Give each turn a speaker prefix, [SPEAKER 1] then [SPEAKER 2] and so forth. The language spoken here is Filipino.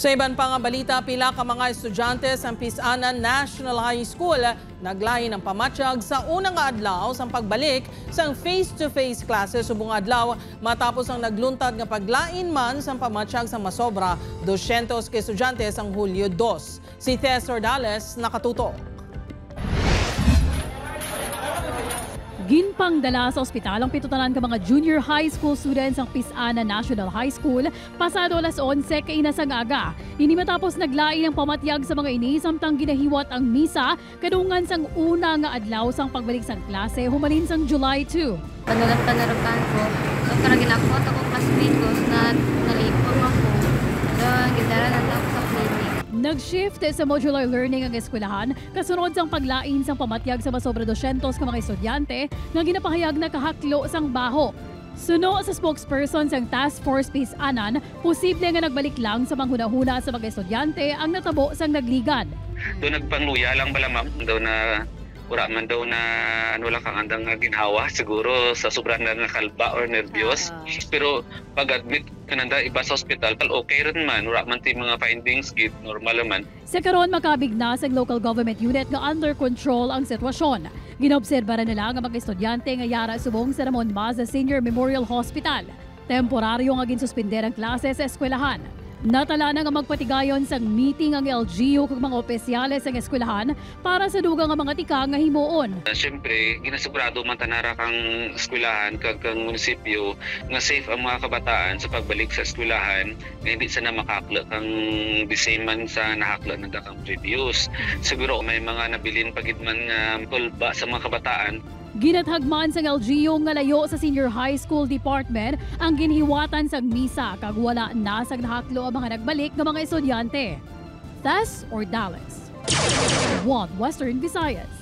[SPEAKER 1] Sa iban pang balita, pila ka mga estudyante sa Pisanan National High School naglahi ng pamatsyag sa unang adlaw sa pagbalik sa face-to-face classes subong adlaw matapos ang nagluntad nga paglain man sa pamatsyag sa masobra 200 ka estudyante sa Hulyo 2. Si Tess Ordales nakatuto.
[SPEAKER 2] Ginpangdala sa ospital ang pitutanan ka mga junior high school students ang Pisanan National High School pasado alas 11 kainasang aga. Ini matapos naglain ang pamatyag sa mga ini samtang ginahiwat ang misa kadungan sang una nga adlaw sang pagbalik sang klase humalin sang July 2.
[SPEAKER 3] Panarapan ko, so karang ginakot ako classmate ko na nalipong ako. So gidara na ako sa clinic.
[SPEAKER 2] Nag-shift sa modular learning ang eskwelahan kasunod sang paglain sang pamatyag sa masobra 200 ka mga estudyante nga ginapahayag na kahaklo sang baho. Suno sa spokesperson sang Task Force Pisanan, posible nga nagbalik lang sa panghuna-huna sa mga estudyante ang natabo sang nagligan.
[SPEAKER 4] Doon nagpangluya lang bala ma'am, daw na wala man daw na ano lang kang andang ginhawa siguro sa sobrang na nakalba or nervyos. Pero pag-admit kananda iba sa hospital, okay rin man, wala man tayong mga findings, git normal naman.
[SPEAKER 2] Sa karon makabig na sa local government unit nga under control ang sitwasyon. Ginobserba nila nga mga estudyante nga yara subong sa Ramon Maza Senior Memorial Hospital. Temporaryo nga ginsuspender ang klase sa eskwelahan. Natala na nga magpatigayon sang meeting ang LGU kag mga opisyales ang eskwelahan para sa dugang nga mga tika nga himuon.
[SPEAKER 4] Siyempre, ginasugurado man tanara kang eskwelahan kag kang munisipyo nga safe ang mga kabataan sa pagbalik sa eskwelahan nga hindi sana makakla kang the same man sa nahakla na kang previous. Siguro may mga nabilin pagidman nga pulba sa mga kabataan.
[SPEAKER 2] Ginathagman sa LGU nga layo sa Senior High School Department ang ginhiwatan sa misa kag wala na sa nahaklo ang mga nagbalik nga mga estudyante. Tess Ordales, One Western Visayas.